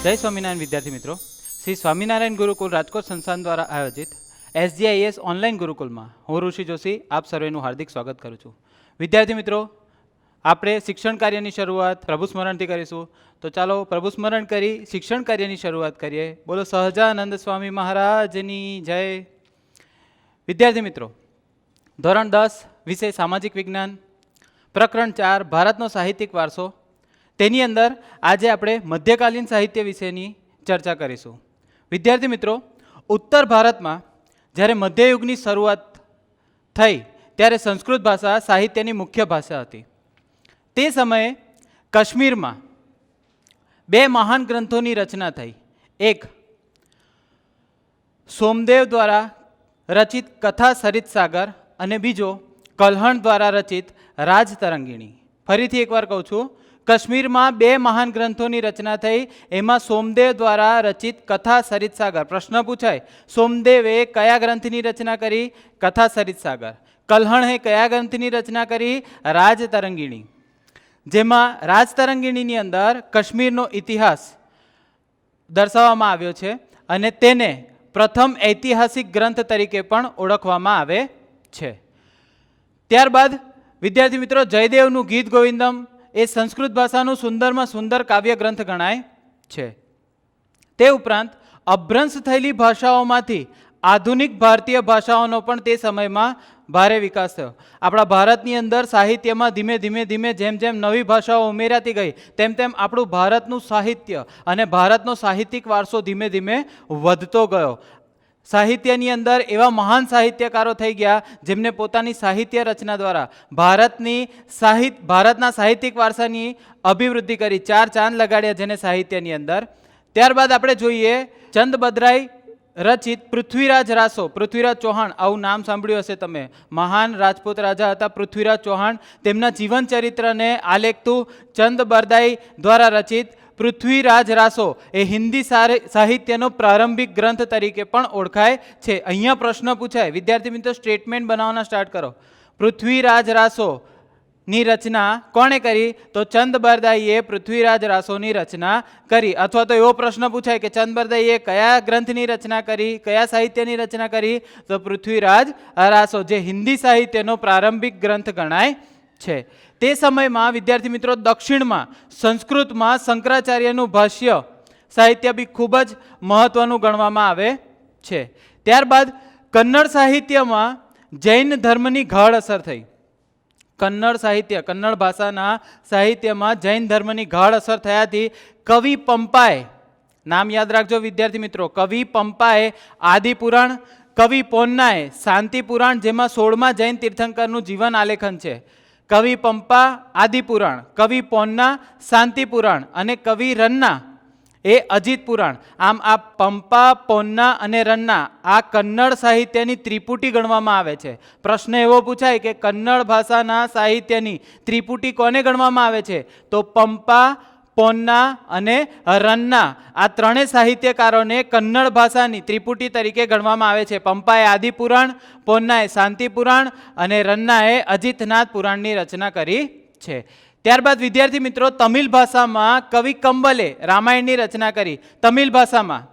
जय स्वामीनारायण विद्यार्थी मित्रों, श्री स्वामीनारायण गुरुकुल राजकोट संस्थान द्वारा आयोजित SGIS ऑनलाइन गुरुकुल में हूँ ऋषि जोशी आप सर्वेनु हार्दिक स्वागत करूँ छूँ। विद्यार्थी मित्रों, આપણે શિક્ષણ કાર્યની શરૂઆત પ્રભુ સ્મરણથી કરીશું, તો ચાલો પ્રભુ સ્મરણ કરી શિક્ષણ કાર્યની શરૂઆત કરીએ। બોલો સહજાનંદ સ્વામી મહારાજની જય। વિદ્યાર્થી મિત્રો, ધોરણ 10 વિષય સામાજિક વિજ્ઞાન, પ્રકરણ 4 ભારતનો સાહિત્યિક વારસો, તેની અંદર આજે આપણે મધ્યકાલીન સાહિત્ય વિશેની ચર્ચા કરીશું। વિદ્યાર્થી મિત્રો, ઉત્તર ભારતમાં જ્યારે મધ્યયુગની શરૂઆત થઈ ત્યારે સંસ્કૃત ભાષા સાહિત્યની મુખ્ય ભાષા હતી। તે સમયે કાશ્મીરમાં બે મહાન ગ્રંથોની રચના થઈ। એક સોમદેવ દ્વારા રચિત કથા સરિત સાગર અને બીજો કલ્હણ દ્વારા રચિત રાજતરંગિણી। ફરીથી એકવાર કહું છું, કાશ્મીરમાં બે મહાન ગ્રંથોની રચના થઈ, એમાં સોમદેવ દ્વારા રચિત કથા સરિત સાગર। પ્રશ્ન પૂછાય, સોમદેવે કયા ગ્રંથની રચના કરી? કથા સરિત સાગર। કલ્હણે કયા ગ્રંથની રચના કરી? રાજતરંગિણી। જેમાં રાજતરંગિણીની અંદર કાશ્મીરનો ઇતિહાસ દર્શાવવામાં આવ્યો છે અને તેને પ્રથમ ઐતિહાસિક ગ્રંથ તરીકે પણ ઓળખવામાં આવે છે। ત્યારબાદ વિદ્યાર્થી મિત્રો, જયદેવનું ગીત ગોવિંદમ એ સંસ્કૃત ભાષાનું સુંદરમાં સુંદર કાવ્ય ગ્રંથ ગણાય છે। તે ઉપરાંત અભ્રંશ થયેલી ભાષાઓમાંથી આધુનિક ભારતીય ભાષાઓનો પણ તે સમયમાં ભારે વિકાસ થયો। આપણા ભારતની અંદર સાહિત્યમાં ધીમે ધીમે ધીમે જેમ જેમ નવી ભાષાઓ ઉમેરાતી ગઈ તેમ તેમ આપણું ભારતનું સાહિત્ય અને ભારતનો સાહિત્યિક વારસો ધીમે ધીમે વધતો ગયો। સાહિત્યની અંદર એવા મહાન સાહિત્યકારો થઈ ગયા જેમને પોતાની સાહિત્ય રચના દ્વારા ભારતના સાહિત્યિક વારસાની અભિવૃદ્ધિ કરી, ચાર ચાંદ લગાડ્યા જેને સાહિત્યની અંદર। ત્યારબાદ આપણે જોઈએ ચંદ બદરાઈ રચિત પૃથ્વીરાજ રાસો, પૃથ્વીરાજ ચૌહાણ, આવું નામ સાંભળ્યું હશે તમે, મહાન રાજપૂત રાજા હતા પૃથ્વીરાજ ચૌહાણ। તેમના જીવન ચરિત્રને આલેખતું ચંદ બરદાઈ દ્વારા રચિત પૃથ્વીરાજ રાસો એ હિન્દી સાહિત્યનો પ્રારંભિક ગ્રંથ તરીકે પણ ઓળખાય છે। અહીંયા પ્રશ્ન પૂછાય, વિદ્યાર્થી મિત્રો સ્ટેટમેન્ટ બનાવવાના સ્ટાર્ટ કરો। પૃથ્વીરાજ રાસો ની રચના કોણે કરી? તો ચંદ બરદાઈએ પૃથ્વીરાજ રાસોની રચના કરી। અથવા તો એવો પ્રશ્ન પૂછાય કે ચંદ બરદાઈએ કયા ગ્રંથની રચના કરી, કયા સાહિત્યની રચના કરી? તો પૃથ્વીરાજ રાસો, જે હિન્દી સાહિત્યનો પ્રારંભિક ગ્રંથ ગણાય છે। તે સમયમાં વિદ્યાર્થી મિત્રો દક્ષિણમાં સંસ્કૃતમાં શંકરાચાર્યનું ભાષ્ય સાહિત્ય બી ખૂબ જ મહત્વનું ગણવામાં આવે છે। ત્યારબાદ કન્નડ સાહિત્યમાં જૈન ધર્મની ગાઢ અસર થઈ। કન્નડ સાહિત્ય, કન્નડ ભાષાના સાહિત્યમાં જૈન ધર્મની ગાઢ અસર થયાથી કવિ પંપાએ, નામ યાદ રાખજો વિદ્યાર્થી મિત્રો, કવિ પંપાએ આદિપુરાણ, કવિ પોન્નાએ શાંતિ પુરાણ, જેમાં 16મા જૈન તીર્થંકરનું જીવન આલેખન છે। કવિ પંપા આદિપુરાણ, કવિ પોન્ના શાંતિ પુરાણ અને કવિ રન્ના એ અજીત પુરાણ। આમ આ પંપા, પોન્ના અને રન્ના આ કન્નડ સાહિત્યની ત્રિપુટી ગણવામાં આવે છે। પ્રશ્ન એવો પૂછાય કે કન્નડ ભાષાના સાહિત્યની ત્રિપુટી કોને ગણવામાં આવે છે? તો પંપા, પોન્ના અને રન્ના આ ત્રણેય સાહિત્યકારોને કન્નડ ભાષાની ત્રિપુટી તરીકે ગણવામાં આવે છે। પંપાએ આદિપુરાણ, પોન્નાએ શાંતિ પુરાણ અને રન્નાએ અજીતનાથ પુરાણની રચના કરી છે। ત્યારબાદ વિદ્યાર્થી મિત્રો તમિલ ભાષામાં કવિ કંબલે રામાયણની રચના કરી। તમિલ ભાષામાં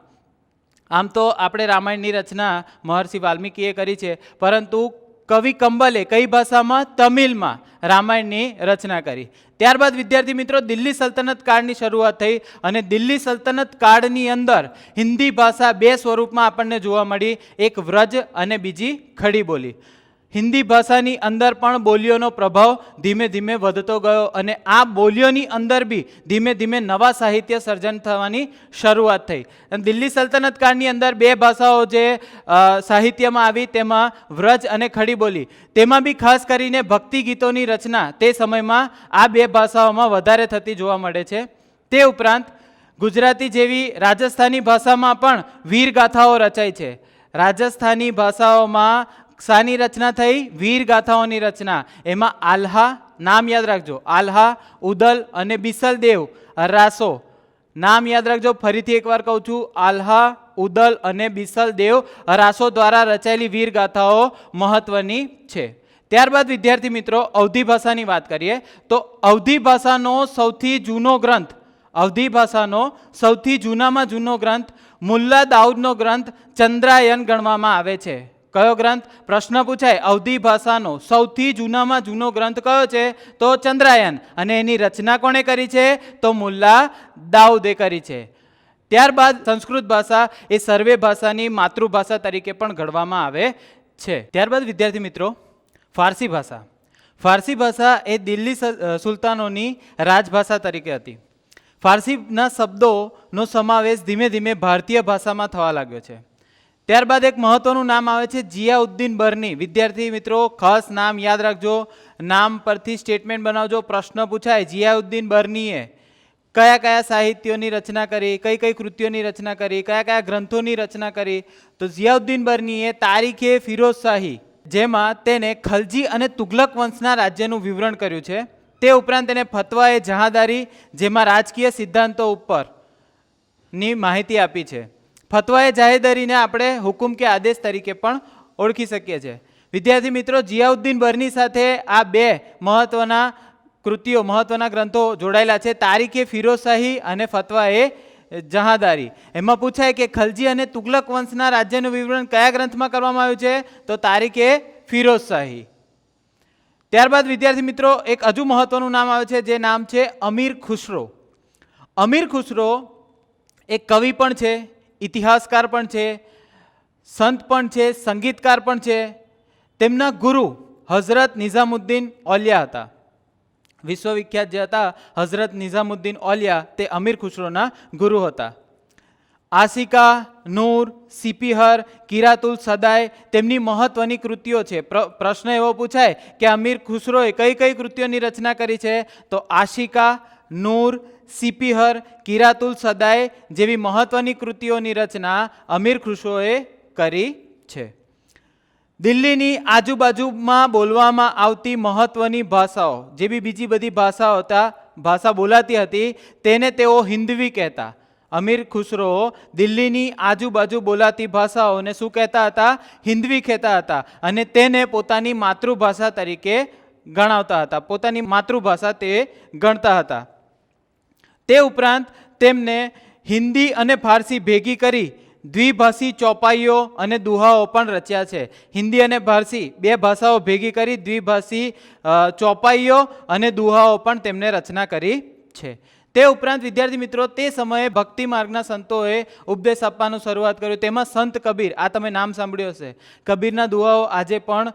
આમ તો આપણે રામાયણની રચના મહર્ષિ વાલ્મીકીએ કરી છે, પરંતુ કવિ કંબલે કઈ ભાષામાં? તમિલમાં રામાયણની રચના કરી। ત્યારબાદ વિદ્યાર્થી મિત્રો દિલ્હી સલ્તનત કાળની શરૂઆત થઈ અને દિલ્હી સલ્તનત કાળની અંદર હિન્દી ભાષા બે સ્વરૂપમાં આપણને જોવા મળી, એક વ્રજ અને બીજી ખડી બોલી। હિન્દી ભાષાની અંદર પણ બોલીઓનો પ્રભાવ ધીમે ધીમે વધતો ગયો અને આ બોલીઓની અંદર બી ધીમે ધીમે નવા સાહિત્ય સર્જન થવાની શરૂઆત થઈ। દિલ્હી સલ્તનત કાળની અંદર બે ભાષાઓ જે સાહિત્યમાં આવી તેમાં વ્રજ અને ખડી બોલી, તેમાં બી ખાસ કરીને ભક્તિ ગીતોની રચના તે સમયમાં આ બે ભાષાઓમાં વધારે થતી જોવા મળે છે। તે ઉપરાંત ગુજરાતી જેવી રાજસ્થાની ભાષામાં પણ વીર ગાથાઓ રચાઈ છે। રાજસ્થાની ભાષાઓમાં શાની રચના થઈ? વીર ગાથાઓની રચના। એમાં આલ્હા, નામ યાદ રાખજો, આલ્હા, ઉદલ અને બિસલદેવ રાસો, નામ યાદ રાખજો, ફરીથી એકવાર કહું છું, આલ્હા, ઉદલ અને બિસલદેવ રાસો દ્વારા રચાયેલી વીર ગાથાઓ મહત્વની છે। ત્યારબાદ વિદ્યાર્થી મિત્રો અવધી ભાષાની વાત કરીએ તો અવધી ભાષાનો સૌથી જૂનો ગ્રંથ અવધી ભાષાનો સૌથી જૂનામાં જૂનો ગ્રંથ મુલ્લા દાઉદનો ગ્રંથ ચંદ્રાયન ગણવામાં આવે છે. કયો ગ્રંથ? પ્રશ્ન પૂછાય. અવધી ભાષાનો સૌથી જૂનામાં જૂનો ગ્રંથ કયો છે? તો ચંદ્રાયન. અને એની રચના કોણે કરી છે? તો મુલ્લા દાઉદે કરી છે. ત્યારબાદ સંસ્કૃત ભાષા એ સર્વે ભાષાની માતૃભાષા તરીકે પણ ગણવામાં આવે છે. ત્યારબાદ વિદ્યાર્થી મિત્રો, ફારસી ભાષા. ફારસી ભાષા એ દિલ્હી સુલતાનોની રાજભાષા તરીકે હતી. ફારસીના શબ્દોનો સમાવેશ ધીમે ધીમે ભારતીય ભાષામાં થવા લાગ્યો છે. ત્યારબાદ એક મહત્વનું નામ આવે છે જિયાઉદ્દીન બર્ની. વિદ્યાર્થી મિત્રો ખાસ નામ યાદ રાખજો, નામ પરથી સ્ટેટમેન્ટ બનાવજો. પ્રશ્ન પૂછાય જિયાઉદ્દીન બર્નીએ કયા કયા સાહિત્યોની રચના કરી, કઈ કઈ કૃતિઓની રચના કરી, કયા કયા ગ્રંથોની રચના કરી? તો જિયાઉદ્દીન બર્નીએ તારીખે ફિરોઝશાહી, જેમાં તેને ખલજી અને તુગલક વંશના રાજ્યનું વિવરણ કર્યું છે. તે ઉપરાંત તેને ફતવા એ જહાંદારી, જેમાં રાજકીય સિદ્ધાંતો ઉપરની માહિતી આપી છે. ફતવા એ જાહેદારીને આપણે હુકુમ કે આદેશ તરીકે પણ ઓળખી શકીએ છીએ. વિદ્યાર્થી મિત્રો, જિયાઉદ્દીન બર્ની સાથે આ બે મહત્વના કૃતિઓ, મહત્વના ગ્રંથો જોડાયેલા છે, તારીખે ફિરોઝશાહી અને ફતવા એ જહાંદારી. એમાં પૂછાય કે ખલજી અને તુગલક વંશના રાજ્યનું વિવરણ કયા ગ્રંથમાં કરવામાં આવ્યું છે? તો તારીખે ફિરોઝશાહી. ત્યારબાદ વિદ્યાર્થી મિત્રો એક હજુ મહત્વનું નામ આવે છે, જે નામ છે અમીર ખુસરો. અમીર ખુસરો એક કવિ પણ છે, ઇતિહાસકાર પણ છે, સંત પણ છે, સંગીતકાર પણ છે. તેમના ગુરુ હઝરત નિઝામુદ્દીન ઓલિયા હતા. વિશ્વવિખ્યાત જે હતા હઝરત નિઝામુદ્દીન ઓલિયા, તે અમીર ખુસરોના ગુરુ હતા. આશિકા, નૂર, સિપિહર, કિરાતુલ સદાય તેમની મહત્વની કૃતિઓ છે. પ્રશ્ન એવો પૂછાય કે અમીર ખુસરોએ કઈ કઈ કૃતિઓની રચના કરી છે? તો આશિકા, નૂર, સિપિહર, કિરાતુલ સદાય જેવી મહત્વની કૃતિઓની રચના અમીર ખુસરોએ કરી છે. દિલ્હીની આજુબાજુમાં બોલવામાં આવતી મહત્વની ભાષાઓ, જે બી બીજી બધી ભાષા બોલાતી હતી, તેને તેઓ હિન્દવી કહેતા. અમીર ખુસરો દિલ્હીની આજુબાજુ બોલાતી ભાષાઓને શું કહેતા હતા? હિન્દવી કહેતા હતા. અને તેને પોતાની માતૃભાષા તરીકે ગણાવતા હતા, પોતાની માતૃભાષા તે ગણતા હતા. તે ઉપરાંત તેમને હિન્દી અને ફારસી ભેગી કરી દ્વિભાષી ચોપાઈઓ અને દુહાઓ પણ રચ્યા છે. હિન્દી અને ફારસી બે ભાષાઓ ભેગી કરી દ્વિભાષી ચોપાઈઓ અને દુહાઓ પણ તેમને રચના કરી છે. તે ઉપરાંત વિદ્યાર્થી મિત્રો, તે સમયે ભક્તિ માર્ગના સંતોએ ઉપદેશ આપવાનું શરૂઆત કર્યું. તેમાં સંત કબીર, આ તમે નામ સાંભળ્યું હશે. કબીરના દુહાઓ આજે પણ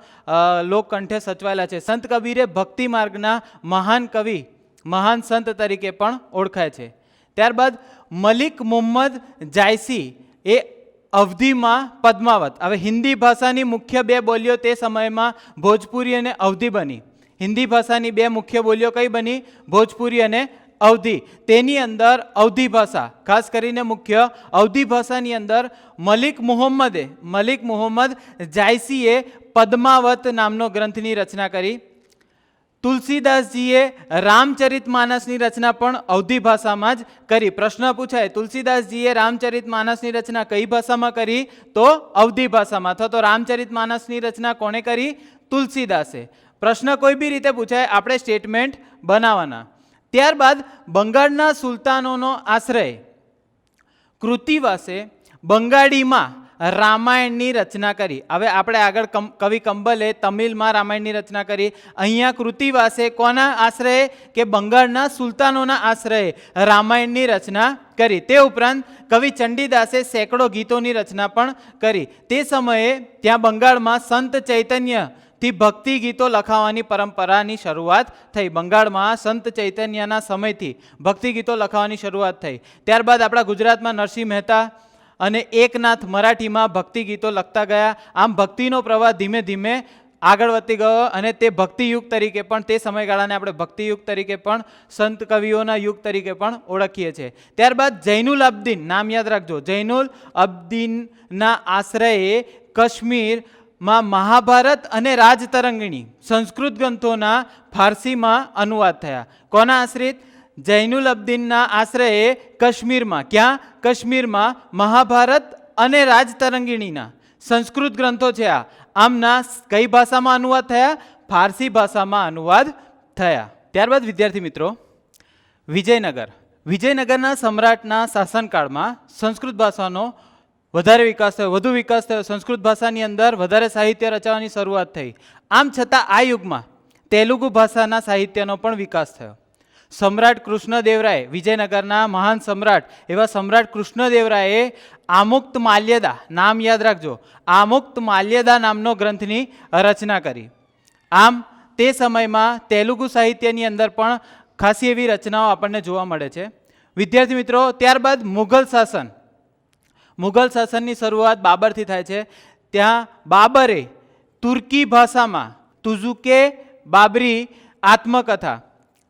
લોકકંઠે સચવાયેલા છે. સંત કબીરે ભક્તિ માર્ગના મહાન કવિ, મહાન સંત તરીકે પણ ઓળખાય છે. ત્યારબાદ મલિક મુહમ્મદ જાયસી એ અવધીમાં પદ્માવત. હવે હિન્દી ભાષાની મુખ્ય બે બોલીઓ તે સમયમાં ભોજપુરી અને અવધી બની. હિન્દી ભાષાની બે મુખ્ય બોલીઓ કઈ બની? ભોજપુરી અને અવધી. તેની અંદર અવધી ભાષા, ખાસ કરીને મુખ્ય અવધી ભાષાની અંદર મલિક મુહમ્મદ જાયસીએ પદ્માવત નામનો ગ્રંથની રચના કરી. તુલસીદાસજીએ રામચરિત માનસની રચના પણ અવધી ભાષામાં જ કરી. પ્રશ્ન પૂછાય તુલસીદાસજીએ રામચરિત માનસની રચના કઈ ભાષામાં કરી? તો અવધી ભાષામાં. અથવા તો રામચરિત માનસની રચના કોણે કરી? તુલસીદાસે. પ્રશ્ન કોઈ બી રીતે પૂછાય, આપણે સ્ટેટમેન્ટ બનાવવાના. ત્યારબાદ બંગાળના સુલતાનોનો આશ્રય કૃતિવાસે બંગાળીમાં રામાયણની રચના કરી. હવે આપણે આગળ કવિ કંબલે તમિલમાં રામાયણની રચના કરી. અહીંયા કૃતિવાસે કોના આશ્રય? કે બંગાળના સુલતાનોના આશ્રય રામાયણની રચના કરી. તે ઉપરાંત કવિ ચંડીદાસે સેંકડો ગીતોની રચના પણ કરી. તે સમયે ત્યાં બંગાળમાં સંત ચૈતન્ય થી ભક્તિ ગીતો લખાવાની પરંપરાની શરૂઆત થઈ. બંગાળમાં સંત ચૈતન્યના સમયથી ભક્તિ ગીતો લખાવાની શરૂઆત થઈ. ત્યારબાદ આપણા ગુજરાતમાં નરસિંહ મહેતા અને એકનાથ મરાઠીમાં ભક્તિ ગીતો લખતા ગયા. આમ ભક્તિનો પ્રવાહ ધીમે ધીમે આગળ વધતી ગયો અને તે ભક્તિયુગ તરીકે પણ, તે સમયગાળાને આપણે ભક્તિયુગ તરીકે પણ, સંત કવિઓના યુગ તરીકે પણ ઓળખીએ છીએ. ત્યારબાદ જૈનુલ અબદીન, નામ યાદ રાખજો, જૈનુલ અબદીનના આશ્રયે કાશ્મીરમાં મહાભારત અને રાજતરંગિણી સંસ્કૃત ગ્રંથોના ફારસીમાં અનુવાદ થયા. કોના આશ્રિત? જૈનુલ અબદીનના આશ્રયે કાશ્મીરમાં. ક્યાં? કાશ્મીરમાં મહાભારત અને રાજતરંગિણીના સંસ્કૃત ગ્રંથો છે. આમના કઈ ભાષામાં અનુવાદ થયા? ફારસી ભાષામાં અનુવાદ થયા. ત્યારબાદ વિદ્યાર્થી મિત્રો, વિજયનગર. વિજયનગરના સમ્રાટના શાસનકાળમાં સંસ્કૃત ભાષાનો વધારે વિકાસ થયો, વધુ વિકાસ થયો. સંસ્કૃત ભાષાની અંદર વધારે સાહિત્ય રચાવાની શરૂઆત થઈ. આમ છતાં આ યુગમાં તેલુગુ ભાષાના સાહિત્યનો પણ વિકાસ થયો. સમ્રાટ કૃષ્ણદેવરાય, વિજયનગરના મહાન સમ્રાટ એવા સમ્રાટ કૃષ્ણદેવરાયે આમુક્ત માલ્યદા, નામ યાદ રાખજો, આમુક્ત માલ્યદા નામનો ગ્રંથની રચના કરી. આમ તે સમયમાં તેલુગુ સાહિત્યની અંદર પણ ખાસી એવી રચનાઓ આપણને જોવા મળે છે. વિદ્યાર્થી મિત્રો, ત્યારબાદ મુઘલ શાસન, મુઘલ શાસનની શરૂઆત બાબરથી થાય છે. ત્યાં બાબરે તુર્કી ભાષામાં તુઝુકે બાબરી આત્મકથા,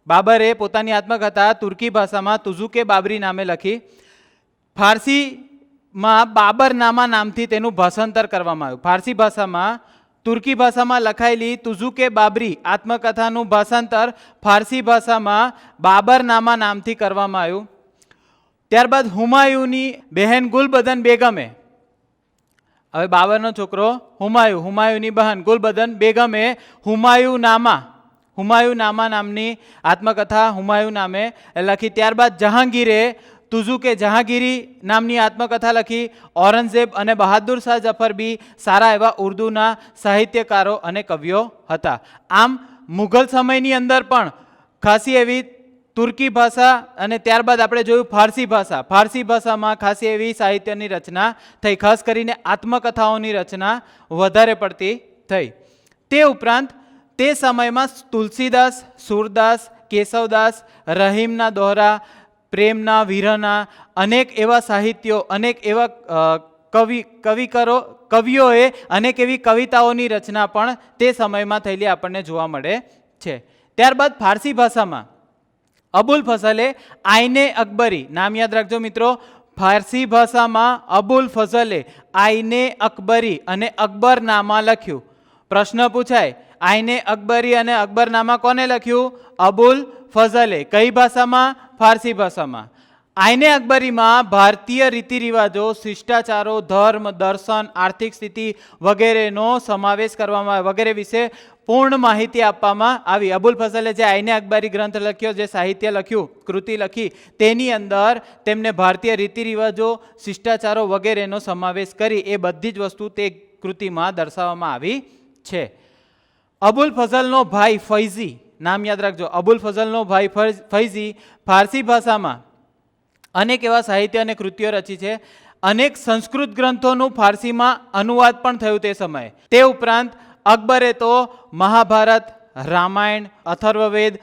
બાબરે પોતાની આત્મકથા તુર્કી ભાષામાં તુઝુકે બાબરી નામે લખી. ફારસીમાં બાબરનામા નામથી તેનું ભાષાંતર કરવામાં આવ્યું. ફારસી ભાષામાં તુર્કી ભાષામાં લખાયેલી તુઝુકે બાબરી આત્મકથાનું ભાષાંતર ફારસી ભાષામાં બાબરનામા નામથી કરવામાં આવ્યું. ત્યારબાદ હુમાયુની બહેન ગુલબદન બેગમે, હવે બાબરનો છોકરો હુમાયુની બહેન ગુલબદન બેગમે હુમાયુનામા નામની આત્મકથા હુમાયુ નામે લખી. ત્યારબાદ જહાંગીરે તુઝુકે જહાંગીરી નામની આત્મકથા લખી. ઔરંગઝેબ અને બહાદુર શાહ જફર બી સારા એવા ઉર્દૂના સાહિત્યકારો અને કવિઓ હતા. આમ મુઘલ સમયની અંદર પણ ખાસી એવી તુર્કી ભાષા અને ત્યારબાદ આપણે જોયું ફારસી ભાષા, ફારસી ભાષામાં ખાસી એવી સાહિત્યની રચના થઈ. ખાસ કરીને આત્મકથાઓની રચના વધારે પડતી થઈ. તે ઉપરાંત તે સમયમાં તુલસીદાસ, સુરદાસ, કેશવદાસ, રહીમના દોહરા, પ્રેમના વિરહના અનેક એવા સાહિત્યો, અનેક એવા કવિઓએ અનેક એવી કવિતાઓની રચના પણ તે સમયમાં થયેલી આપણને જોવા મળે છે. ત્યારબાદ ફારસી ભાષામાં અબુલ ફઝલે આઈને અકબરી, નામ યાદ રાખજો મિત્રો, ફારસી ભાષામાં અબુલ ફઝલે આઈને અકબરી અને અકબરનામા લખ્યું. પ્રશ્ન પૂછાય, આઈને અકબરી અને અકબરનામા કોને લખ્યું? અબુલ ફઝલે. કઈ ભાષામાં? ફારસી ભાષામાં. આઈને અકબરીમાં ભારતીય રીતિ રિવાજો, શિષ્ટાચારો, ધર્મ, દર્શન, આર્થિક સ્થિતિ વગેરેનો સમાવેશ કરવામાં આવ્યો, વગેરે વિશે પૂર્ણ માહિતી આપવામાં આવી. અબુલ ફઝલે જે આઈને અકબરી ગ્રંથ લખ્યો, જે સાહિત્ય લખ્યું, કૃતિ લખી, તેની અંદર તેમને ભારતીય રીતિ રિવાજો, શિષ્ટાચારો વગેરેનો સમાવેશ કરી એ બધી જ વસ્તુ તે કૃતિમાં દર્શાવવામાં આવી છે. અબુલ ફઝલનો ભાઈ ફૈઝી, નામ યાદ રાખજો, અબુલ ફઝલનો ભાઈ ફૈઝી ફારસી ભાષામાં અનેક એવા સાહિત્ય અને કૃતિઓ રચી છે. અનેક સંસ્કૃત ગ્રંથોનું ફારસીમાં અનુવાદ પણ થયું તે સમયે. તે ઉપરાંત અકબરે તો મહાભારત, રામાયણ, અથર્વવેદ,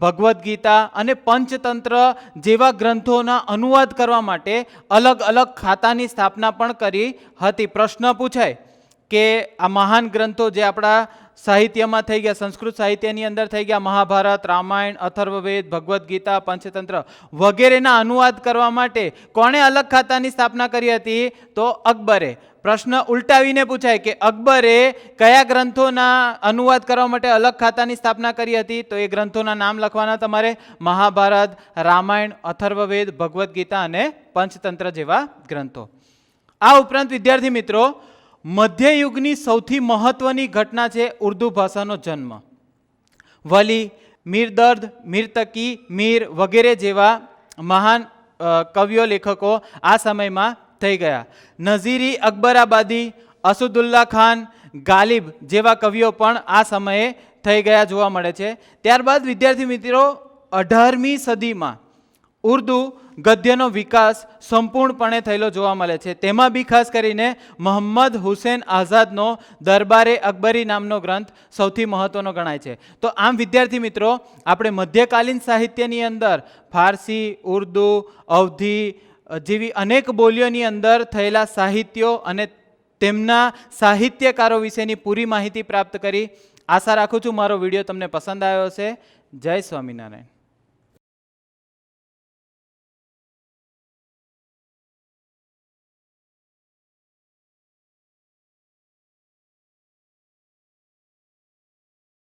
ભગવદ્ ગીતા અને પંચતંત્ર જેવા ગ્રંથોના અનુવાદ કરવા માટે અલગ અલગ ખાતાની સ્થાપના પણ કરી હતી. પ્રશ્ન પૂછાય કે આ મહાન ગ્રંથો જે આપણા સાહિત્યમાં થઈ ગયા, સંસ્કૃત સાહિત્યની અંદર થઈ ગયા, મહાભારત, રામાયણ, અથર્વવેદ, ભગવદ્ ગીતા, પંચતંત્ર વગેરેના અનુવાદ કરવા માટે કોણે અલગ ખાતાની સ્થાપના કરી હતી? તો અકબરે. પ્રશ્ન ઉલટાવીને પૂછાય કે અકબરે કયા ગ્રંથોના અનુવાદ કરવા માટે અલગ ખાતાની સ્થાપના કરી હતી? તો એ ગ્રંથોના નામ લખવાના તમારે, મહાભારત, રામાયણ, અથર્વવેદ, ભગવદ્ ગીતા અને પંચતંત્ર જેવા ગ્રંથો. આ ઉપરાંત વિદ્યાર્થી મિત્રો, મધ્યયુગની સૌથી મહત્વની ઘટના છે ઉર્દુ ભાષાનો જન્મ. વલી, મીર દર્દ, મીર તકી, મીર વગેરે જેવા મહાન કવિઓ, લેખકો આ સમયમાં થઈ ગયા. નઝીરી, અકબરાબાદી, અસદુલ્લા ખાન, ગાલિબ જેવા કવિઓ પણ આ સમયે થઈ ગયા જોવા મળે છે. ત્યારબાદ વિદ્યાર્થી મિત્રો, 18મી સદીમાં ઉર્દુ ગદ્યનો વિકાસ સંપૂર્ણપણે થયેલો જોવા મળે છે. તેમાં બી ખાસ કરીને મોહમ્મદ હુસેન આઝાદનો દરબારે અકબરી નામનો ગ્રંથ સૌથી મહત્વનો ગણાય છે. તો આમ વિદ્યાર્થી મિત્રો, આપણે મધ્યકાલીન સાહિત્યની અંદર ફારસી, ઉર્દુ, અવધી જેવી અનેક બોલીઓની અંદર થયેલા સાહિત્યો અને તેમના સાહિત્યકારો વિશેની પૂરી માહિતી પ્રાપ્ત કરી. આશા રાખું છું મારો વિડીયો તમને પસંદ આવ્યો હશે. જય સ્વામિનારાયણ.